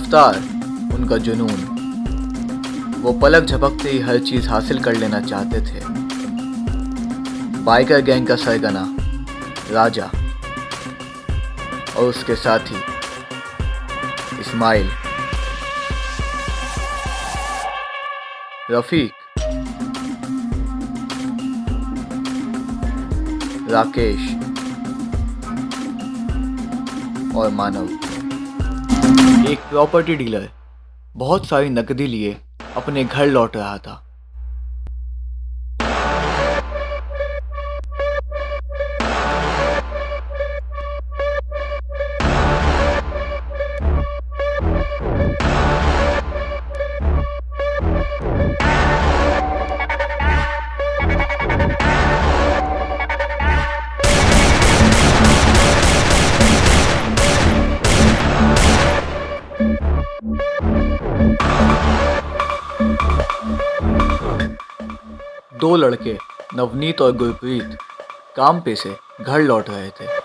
रफ्तार, उनका जुनून, वो पलक झपकते ही हर चीज हासिल कर लेना चाहते थे। बाइकर गैंग का सरगना राजा और उसके साथी इस्माइल, रफीक, राकेश और मानव। एक प्रॉपर्टी डीलर बहुत सारी नकदी लिए अपने घर लौट रहा था। दो लड़के नवनीत और गुरप्रीत काम पे से घर लौट रहे थे।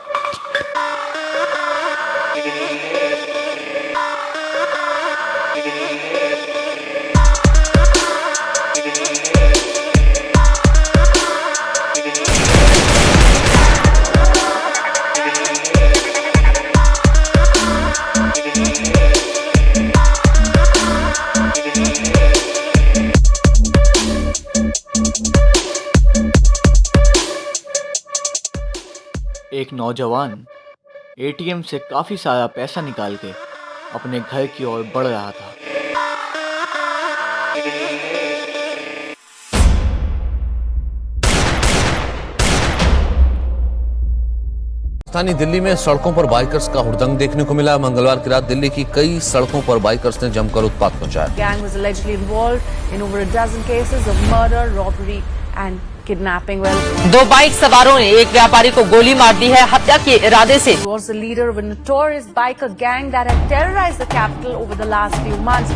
एक नौजवान एटीएम से काफी सारा पैसा निकाल के अपने घर की ओर बढ़ रहा था। राजधानी दिल्ली में सड़कों पर बाइकर्स का हुड़दंग देखने को मिला। मंगलवार की रात दिल्ली की कई सड़कों पर बाइकर्स ने जमकर उत्पात मचाया। Gang was allegedly involved in over a dozen cases of murder, robbery and kidnapping. दो बाइक सवारों ने एक व्यापारी को गोली मार दी है हत्या के इरादे से। He was the leader of a notorious biker gang that had terrorized the capital over the last few months.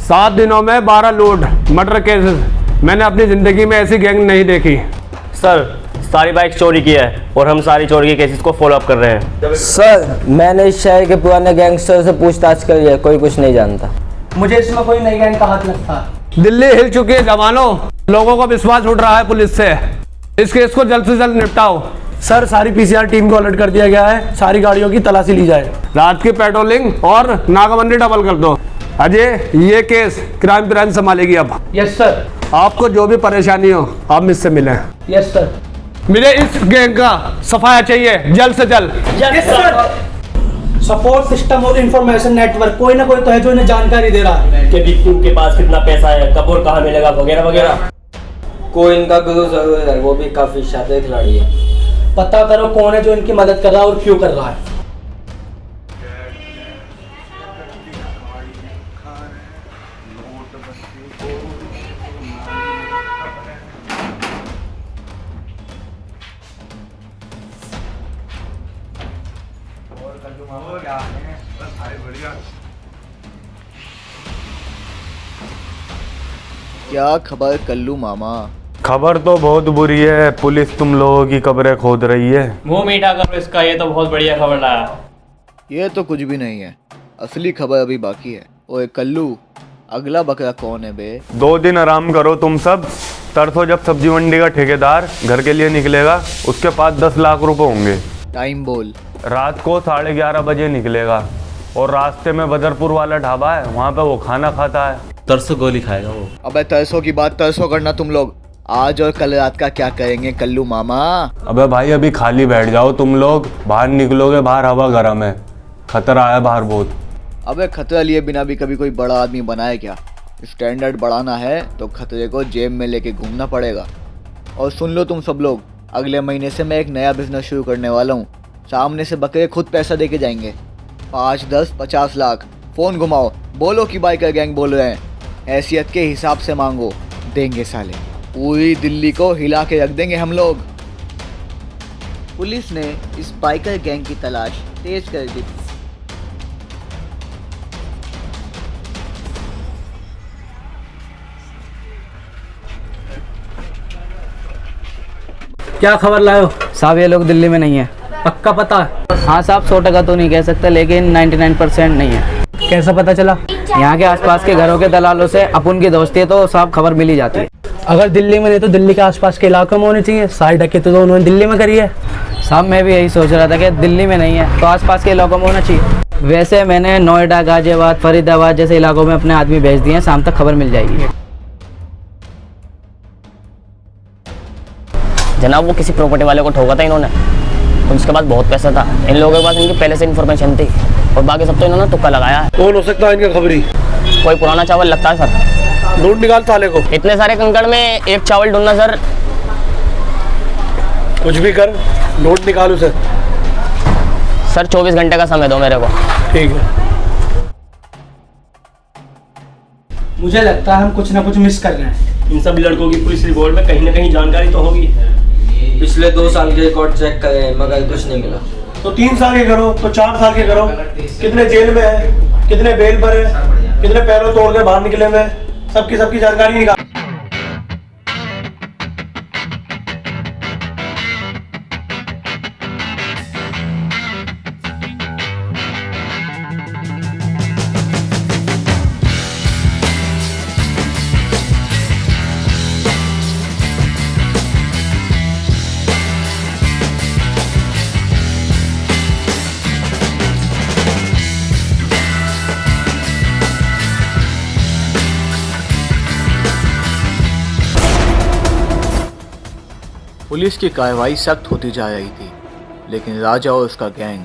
सात दिनों में 12 लूट मर्डर केसेस। मैंने अपनी जिंदगी में ऐसी गैंग नहीं देखी। सर, सारी बाइक चोरी की है और हम सारी चोरी के केसेस को फॉलो अप कर रहे हैं। सर, मैंने इस शहर के पुराने गैंगस्टर से पूछताछ करी है, कोई कुछ नहीं जानता। मुझे इसमें कोई नई गैंग का हाथ लगता। दिल्ली हिल चुकी है जवानों, लोगों को विश्वास उठ रहा है पुलिस से। इस केस को जल्द से जल्द निपटाओ। सर, सारी पीसीआर टीम को अलर्ट कर दिया गया है, सारी गाड़ियों की तलाशी ली जाए। रात की पेट्रोलिंग और नाकाबंदी डबल कर दो। अजय, ये केस क्राइम ब्रांच संभालेगी अब। Yes sir. आपको जो भी परेशानी हो आप मुझसे मिलें। Yes sir. मुझे इस गैंग का सफाया चाहिए जल्द से जल्द। Yes sir. सपोर्ट सिस्टम और इंफॉर्मेशन नेटवर्क, कोई ना कोई तो है जो इन्हें जानकारी दे रहा है कि विक्टिम के पास कितना पैसा है, कब और कहाँ मिलेगा, वगैरह वगैरह। कोई इनका गुरु जरूर है, वो भी काफी शातिर खिलाड़ी है। पता करो कौन है जो इनकी मदद कर रहा है और क्यों कर रहा है। क्या खबर कल्लू मामा? खबर तो बहुत बुरी है, पुलिस तुम लोगों की कब्रें खोद रही है। मुंह मीठा करो इसका, ये तो बहुत बढ़िया खबर लाया। ये तो कुछ भी नहीं है, असली खबर अभी बाकी है। ओए कल्लू, अगला बकरा कौन है बे? 2 दिन आराम करो तुम सब। तरसों जब सब्जी मंडी का ठेकेदार घर के लिए निकलेगा, उसके पास 10 लाख रुपए होंगे। टाइम बोल। रात को 11:30 बजे निकलेगा और रास्ते में बदरपुर वाला ढाबा है, वहाँ पे वो खाना खाता है। तरसों गोली खाएगा वो। अबे तरसों की बात तरसों करना तुम लोग। आज और कल रात का क्या करेंगे कल्लू मामा? अबे भाई, अभी खाली बैठ जाओ तुम लोग। बाहर निकलोगे, बाहर हवा गर्म है, खतरा है बाहर बहुत। अबे खतरा लिए बिना भी कभी कोई बड़ा आदमी बनाए क्या? स्टैंडर्ड बढ़ाना है तो खतरे को जेब में लेके घूमना पड़ेगा। और सुन लो तुम सब लोग, अगले महीने से मैं एक नया बिजनेस शुरू करने वाला हूँ। सामने से बकरे खुद पैसा दे के जाएंगे। 5, 10, 50 लाख। फोन घुमाओ, बोलो कि बाइकर गैंग बोल रहे हैं। हैसियत के हिसाब से मांगो, देंगे साले। पूरी दिल्ली को हिला के रख देंगे हम लोग। पुलिस ने इस बाइकर गैंग की तलाश तेज कर दी। क्या खबर लाए हो? साहब ये लोग दिल्ली में नहीं है। पक्का पता है? हाँ साहब 100% तो नहीं कह सकते, लेकिन 99% नहीं है। कैसा पता चला? यहाँ के आसपास के घरों के दलालों से अपन की दोस्ती है, तो साहब खबर मिल ही जाती है। अगर दिल्ली में नहीं तो दिल्ली के आसपास के इलाकों में होनी चाहिए। सारी डकैती तो उन्होंने दिल्ली में करी है। साहब मैं भी यही सोच रहा था कि दिल्ली में नहीं है तो आसपास के इलाकों में होना चाहिए। वैसे मैंने नोएडा, गाजियाबाद, फरीदाबाद जैसे इलाकों में अपने आदमी भेज दिए हैं, शाम तक खबर मिल जाएगी। जनाब वो किसी प्रॉपर्टी वाले को ठोका था इन्होंने, तो उसके पास बहुत पैसा था। इन लोगों के पास इनकी पहले से इन्फॉर्मेशन थी और बाकी सब तो इन्होंने तुक्का लगाया है। कौन हो सकता है इनका खबरी? कोई पुराना चावल लगता है सर। ढूंढ निकाल साले को। इतने सारे कंकड़ में एक चावल ढूंढना सर। कुछ भी कर, ढूंढ निकाल उसे। सर 24 घंटे का समय दो मेरे को। ठीक है। मुझे लगता है हम कुछ ना कुछ मिस कर रहे हैं। इन सब लड़कों की पुलिस रिपोर्ट में कहीं ना कहीं जानकारी तो होगी। पिछले 2 साल के रिकॉर्ड चेक करे मगर कुछ नहीं मिला। तो 3 साल के करो, तो 4 साल के करो। कितने जेल में है, कितने बेल पर है, कितने पैरों तोड़ के बाहर निकले हुए, सबकी जानकारी निकाल। पुलिस की कार्रवाई सख्त होती जा रही थी, लेकिन राजा और उसका गैंग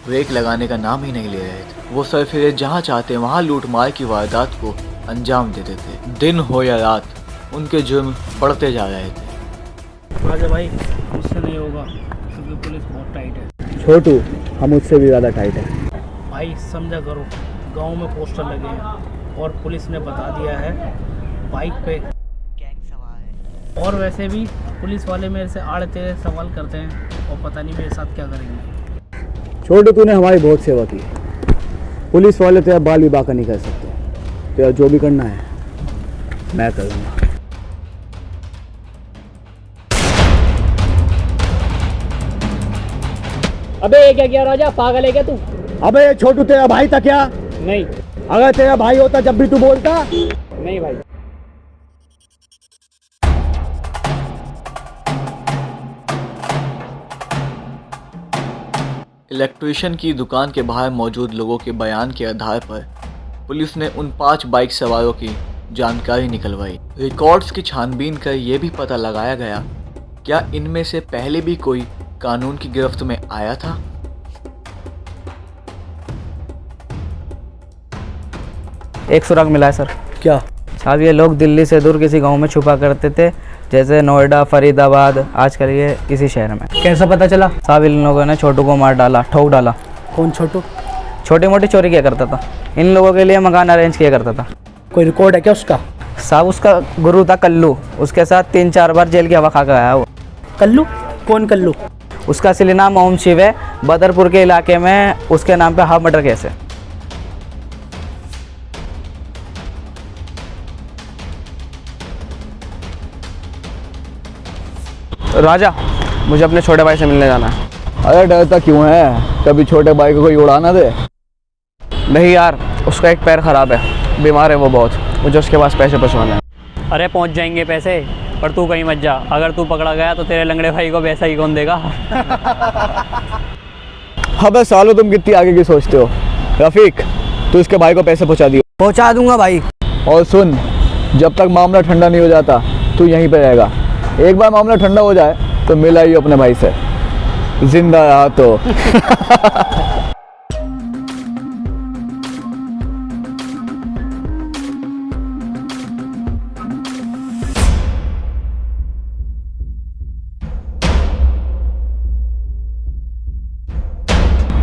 ब्रेक लगाने का नाम ही नहीं ले रहे थे। वो सरफिरे जहाँ चाहते वहाँ लूटमार की वारदात को अंजाम देते थे। दिन हो या रात उनके जुर्म बढ़ते जा रहे थे। राजा भाई मुझसे नहीं होगा क्योंकि पुलिस बहुत टाइट है। छोटू हम उससे भी ज़्यादा टाइट है। भाई समझा करो, गांव में पोस्टर लगे हैं और पुलिस ने बता दिया है बाइक पे गैंग सवार है। और वैसे भी पुलिस वाले मेरे से आड़े तेरे सवाल करते हैं और पता नहीं मेरे साथ क्या करेंगे। छोटू तूने हमारी बहुत सेवा की। पुलिस वाले तेरा बाल भी बाका नहीं कर सकते। तेरा जो भी करना है मैं करूँगा। अबे ये क्या किया राजा, पागल है क्या तू? अबे छोटू तेरा भाई था क्या? नहीं अगर तेरा भाई होता जब भी तू बोलता। नहीं भाई। इलेक्ट्रिशियन की दुकान के बाहर मौजूद लोगों के बयान के आधार पर पुलिस ने उन 5 बाइक सवारों की जानकारी निकलवाई। रिकॉर्ड्स की छानबीन कर ये भी पता लगाया गया क्या इनमें से पहले भी कोई कानून की गिरफ्त में आया था। एक सुराग मिला है सर। क्या? साहब ये लोग दिल्ली से दूर किसी गांव में छुपा करते थे, जैसे नोएडा, फरीदाबाद, आजकल ये इसी शहर में। कैसा पता चला? साहब इन लोगों ने छोटू को मार डाला, ठोक डाला। कौन छोटू? छोटी मोटी चोरी किया करता था, इन लोगों के लिए मकान अरेंज किया करता था। कोई रिकॉर्ड है क्या उसका? साहब उसका गुरु था कल्लू, उसके साथ 3-4 बार जेल की हवा खा कर आया वो। कल्लू? कौन कल्लू? उसका असली नाम ओम शिव है। बदरपुर के इलाके में उसके नाम पे हाफ मर्डर केस है। राजा मुझे अपने छोटे भाई से मिलने जाना है। अरे डरता क्यों है, कभी छोटे भाई को कोई उड़ाना दे। नहीं यार, उसका एक पैर खराब है, बीमार है वो बहुत, मुझे उसके पास पैसे पहुँचवाने हैं। अरे पहुंच जाएंगे पैसे, पर तू कहीं मत जा। अगर तू पकड़ा गया तो तेरे लंगड़े भाई को पैसा ही कौन देगा? अबे सालो तुम कितनी आगे की सोचते हो। रफीक तू इसके भाई को पैसे पहुंचा दियो। पहुंचा दूंगा भाई। और सुन, जब तक मामला ठंडा नहीं हो जाता तू यहीं पे रहेगा। एक बार मामला ठंडा हो जाए तो मिला ही अपने भाई से, जिंदा रहा तो।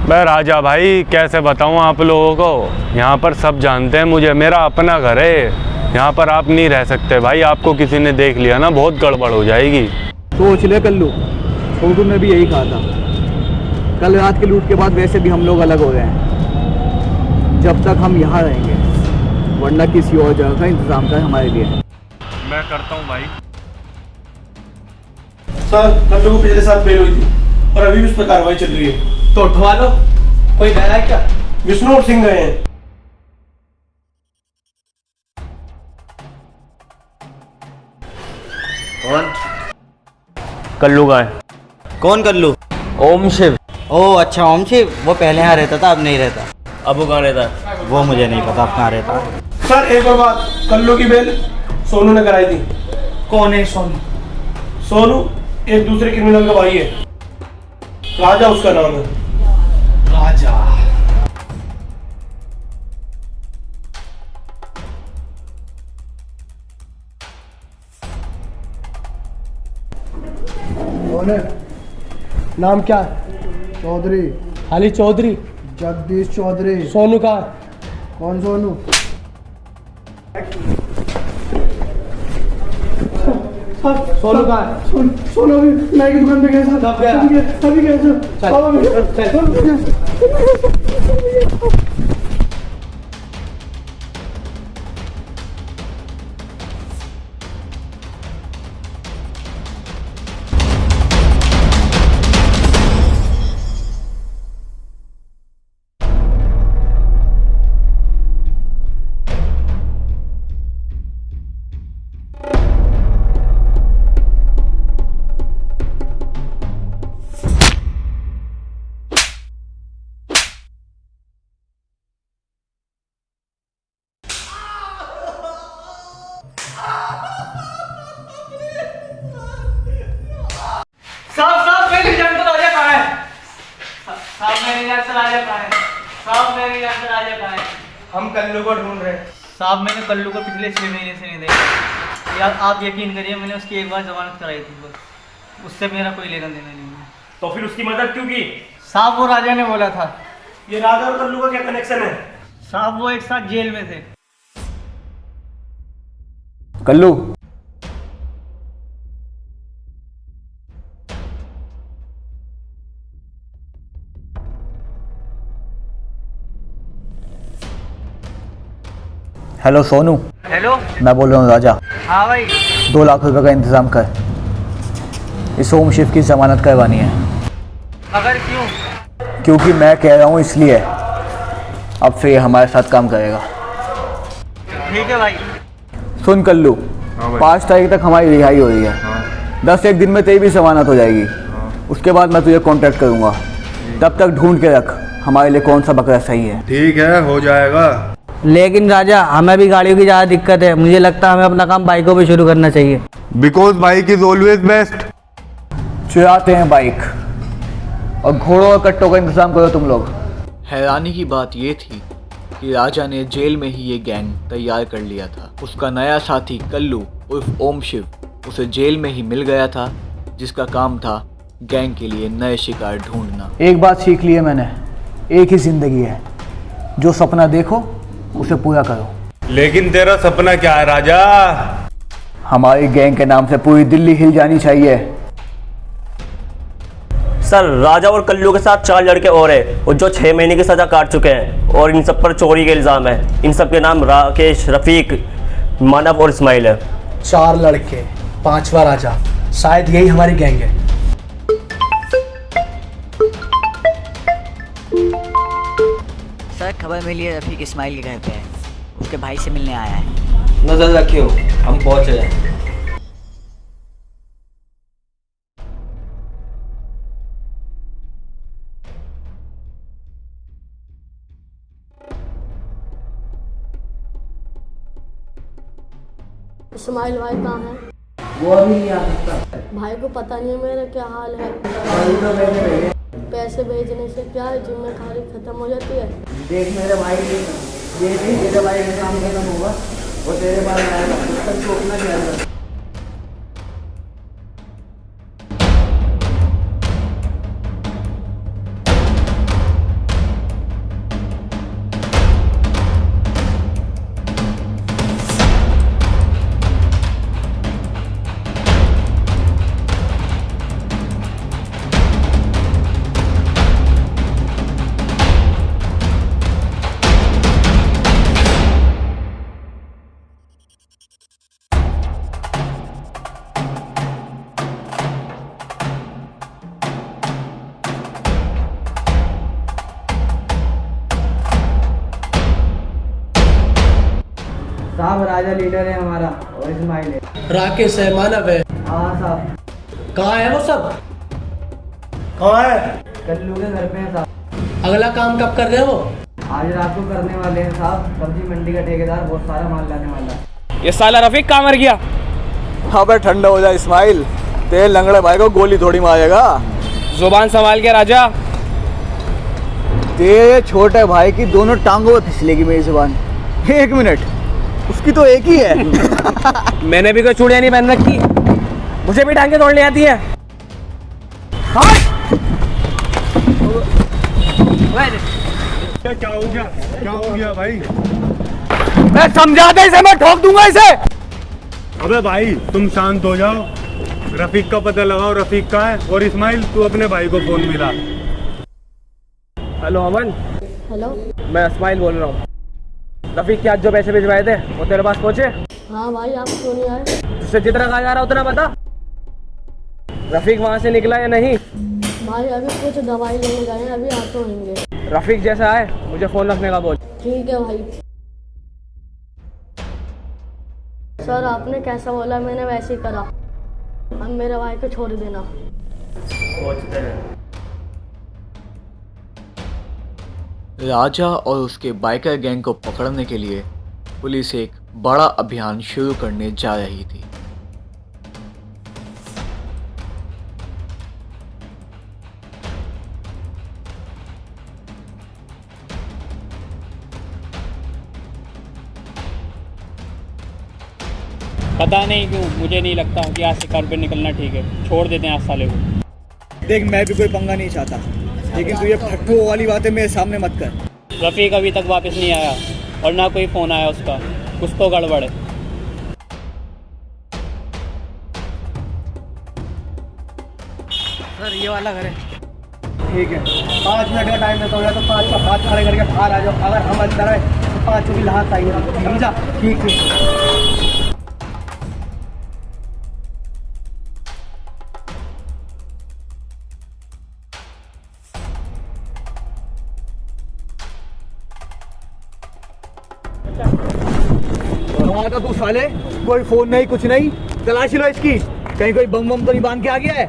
मैं राजा भाई कैसे बताऊं आप लोगों को, यहाँ पर सब जानते हैं मुझे, मेरा अपना घर है। यहाँ पर आप नहीं रह सकते भाई, आपको किसी ने देख लिया ना बहुत गड़बड़ हो जाएगी। सोच ले कल्लू, छोटू ने भी यही कहा था। कल रात के लूट के बाद वैसे भी हम लोग अलग हो गए हैं। जब तक हम यहाँ रहेंगे, वरना किसी और जगह का इंतजाम कर हमारे लिए। मैं करता हूँ भाई। सर कल्लू को पिछले साल बेल हुई थी और अभी भी उस पर कार्रवाई चल रही है। तो उठवा लो, कोई गया है क्या? विष्णु सिंह गए हैं। कौन? कल्लू का है। कौन कल्लू? ओम शिव। ओ अच्छा, ओम शिव। वो पहले यहाँ रहता था, अब नहीं रहता। अब वो कहाँ रहता है? वो मुझे नहीं पता अब कहाँ रहता। सर एक और बात, कल्लू की बेल सोनू ने कराई थी। कौन है सोनू? सोनू एक दूसरे क्रिमिनल का भाई है, राजा उसका नाम है। राजा। कौन है? नाम क्या? चौधरी। खाली चौधरी। जगदीश चौधरी। सोनू का? कौन सोनू? सोनू का? सोनू भी नाई की दुकान पे गया था। कब गया? अभी गया सर। साहब मेरी जान तो राजा कहाँ है? साहब मेरी जान तो राजा कहाँ है? साहब मेरी जान तो राजा कहाँ है? हम कल्लू को ढूंढ रहे हैं। साहब मैंने कल्लू को पिछले 6 महीने से नहीं देखा। यार आप यकीन करिए, मैंने उसकी एक बार जमानत कराई थी, बस उससे मेरा कोई लेना देना नहीं है। तो फिर उसकी मदद क्यों की? साहब वो राजा ने बोला था। ये राजा और कल्लू का क्या कनेक्शन है? साहब वो एक साथ जेल में थे। कल्लू, हेलो सोनू। हेलो। मैं बोल रहा हूँ राजा। हाँ भाई। 2 लाख रुपए का इंतजाम कर, इस ओम शिव की जमानत करवानी है। मगर क्यों? क्योंकि मैं कह रहा हूँ इसलिए, अब से ये हमारे साथ काम करेगा। ठीक है भाई। सुन कल्लू, 5 तारीख तक हमारी रिहाई हो रही है। 10-1 दिन में तेरी भी जमानत हो जाएगी। उसके बाद मैं तुझे कांटेक्ट करूँगा। तब तक ढूंढ के रख हमारे लिए कौन सा बकरा सही है। ठीक है, हो जाएगा। लेकिन राजा, हमें भी गाड़ियों की ज़्यादा दिक्कत है। मुझे लगता है हमें अपना काम बाइकों पे शुरू करना चाहिए। Because bike is always best. चुराते हैं बाइक और घोड़ों और कट्टों का इंतजाम करो तुम लोग। हैरानी की बात ये थी कि राजा ने जेल में ही ये गैंग तैयार कर लिया था। उसका नया साथी कल्लू उर्फ ओम शिव उसे जेल में ही मिल गया था, जिसका काम था गैंग के लिए नए शिकार ढूंढना। एक बात सीख ली है मैंने, एक ही जिंदगी है, जो सपना देखो उसे पूरा करो। लेकिन तेरा सपना क्या है राजा? हमारी गैंग के नाम से पूरी दिल्ली हिल जानी चाहिए। सर, राजा और कल्लू के साथ 4 लड़के और हैं और जो 6 महीने की सज़ा काट चुके हैं और इन सब पर चोरी के इल्ज़ाम है। इन सब के नाम राकेश, रफ़ीक, मानव और इस्माइल है। 4 लड़के, 5वां राजा, शायद यही हमारी गैंग है। सर खबर मिली है, रफ़ीक इस्माइल के घर पे है, उसके भाई से मिलने आया है। नजर रखियो, हम पहुंच रहे हैं। इस्माइल भाई कहाँ है? वो अभी नहीं आ सकता। भाई को पता नहीं है मेरा क्या हाल है। पैसे भेजने से क्या है, जिम्मेदारी खत्म हो जाती है। देख मेरे भाई, ये तेरे भाई का काम खत्म होगा और तेरे पास आएगा, तब तक अपना ख्याल रख। साहब राजा लीडर है हमारा और इस्माइल है। राकेश है, मानव है। हाँ साहब। कहाँ है वो सब? कहाँ है? कल्लू के घर पे है साहब। अगला काम कब कर रहे हो? आज रात को करने वाले हैं साहब। सब्जी मंडी का ठेकेदार बहुत सारा माल लाने वाला है। ये साला रफीक कहाँ मर गया? हाँ भाई ठंडा हो जाए इस्माइल, तेरे लंगड़े भाई को गोली थोड़ी मारेगा। जुबान संभाल के राजा। तेरे छोटे भाई की दोनों टांगों में फिसलेगी मेरी जुबान। 1 मिनट, उसकी तो एक ही है। मैंने भी कोई चूड़ियां नहीं पहन रखी, मुझे भी टांगे तोड़नी आती है। क्या हो गया? क्या हो गया भाई? मैं समझाता इसे, मैं ठोक दूंगा इसे। अबे भाई तुम शांत हो जाओ, रफीक का पता लगाओ, रफीक कहाँ है? और इस्माइल तू अपने भाई को फोन मिला। हेलो अमन। हेलो। मैं इस्माइल बोल रहा हूँ। रफीक के आज जो पैसे भिजवाए थे वो तेरे पास पहुँचे? हाँ भाई, आप क्यों नहीं आए? तुझसे जितना कहा जा रहा उतना बता। रफीक वहाँ से निकला या नहीं? भाई अभी कुछ दवाई लेने गए हैं, अभी आते होंगे। रफीक जैसा आए मुझे फोन रखने का बोल। ठीक है भाई। सर आपने कैसा बोला मैंने वैसे ही करा। अब मेरे भाई को छोड़ देना। राजा और उसके बाइकर गैंग को पकड़ने के लिए पुलिस एक बड़ा अभियान शुरू करने जा रही थी। पता नहीं क्यों मुझे नहीं लगता कि आज से घर पे निकलना ठीक है। छोड़ देते हैं आज साले को। देख मैं भी कोई पंगा नहीं चाहता, लेकिन तू ये फट्टू वाली बातें मेरे सामने मत कर। रफ़ीक अभी तक वापस नहीं आया और ना कोई फ़ोन आया उसका। कुछ तो गड़बड़ है। सर ये वाला घर है। ठीक है, 5 मिनट का टाइम देता हूँ, तो 5 का हाथ खड़े करके बाहर आ जाओ। अगर हम अंदर आए तो 5 की हाथ आइए, समझा? ठीक है। तो तू साले कोई फोन नहीं कुछ नहीं, तलाशी लो इसकी, कहीं कोई बम बम तो नहीं बांध के आ गया है?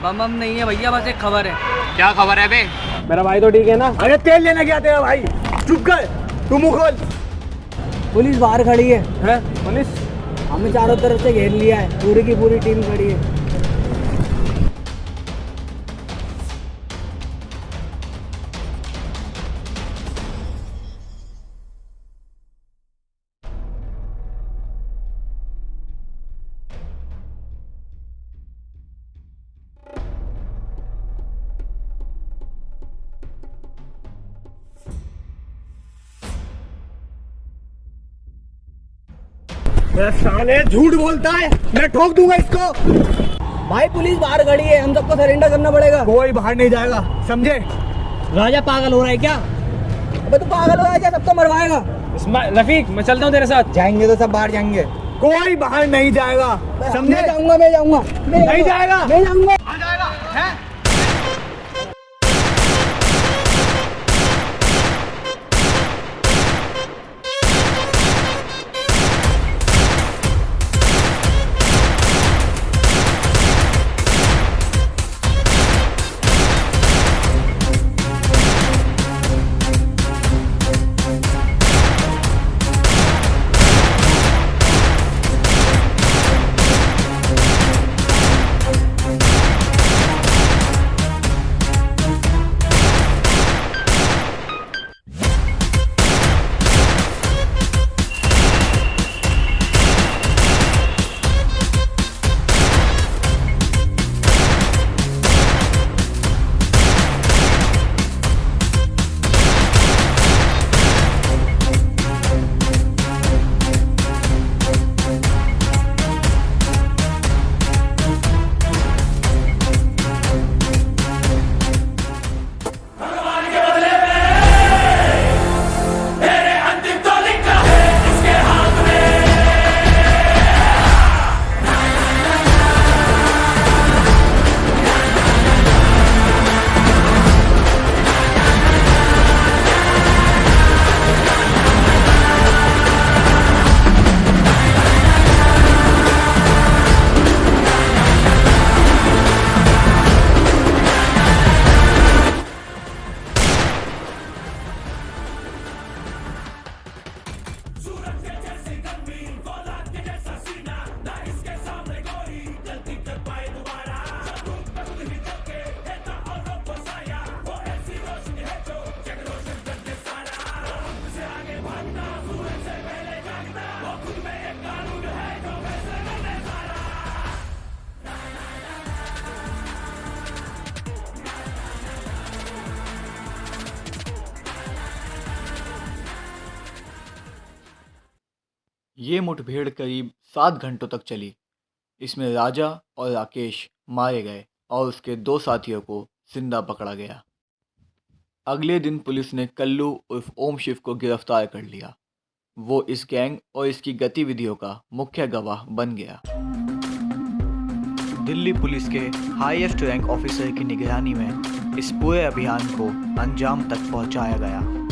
बम बम नहीं है भैया, बस एक खबर है। क्या खबर है बे? मेरा भाई तो ठीक है ना? अरे तेल लेना क्या तेरा भाई? चुप कर, तू मुंह खोल। पुलिस बाहर खड़ी है। हैं? पुलिस? हमें चारों तरफ से घेर लिया है, पूरी की पूरी टीम खड़ी है। साले झूठ बोलता है, मैं ठोक दूंगा इसको। भाई पुलिस बाहर खड़ी है, हम सबको सरेंडर करना पड़ेगा। कोई बाहर नहीं जाएगा, समझे? राजा पागल हो रहा है क्या? अबे तू पागल हो रहा है क्या? सबको मरवाएगा। रफीक मैं चलता हूँ तेरे साथ। जाएंगे तो सब बाहर जाएंगे। कोई बाहर नहीं जाएगा, समझे? मैं जाऊंगा, मैं जाऊंगा, नहीं जाएगा, मैं जाऊंगा। ये मुठभेड़ करीब 7 घंटों तक चली। इसमें राजा और राकेश मारे गए और उसके 2 साथियों को जिंदा पकड़ा गया। अगले दिन पुलिस ने कल्लू उर्फ ओम शिव को गिरफ्तार कर लिया। वो इस गैंग और इसकी गतिविधियों का मुख्य गवाह बन गया। दिल्ली पुलिस के हाईएस्ट रैंक ऑफिसर की निगरानी में इस पूरे अभियान को अंजाम तक पहुंचाया गया।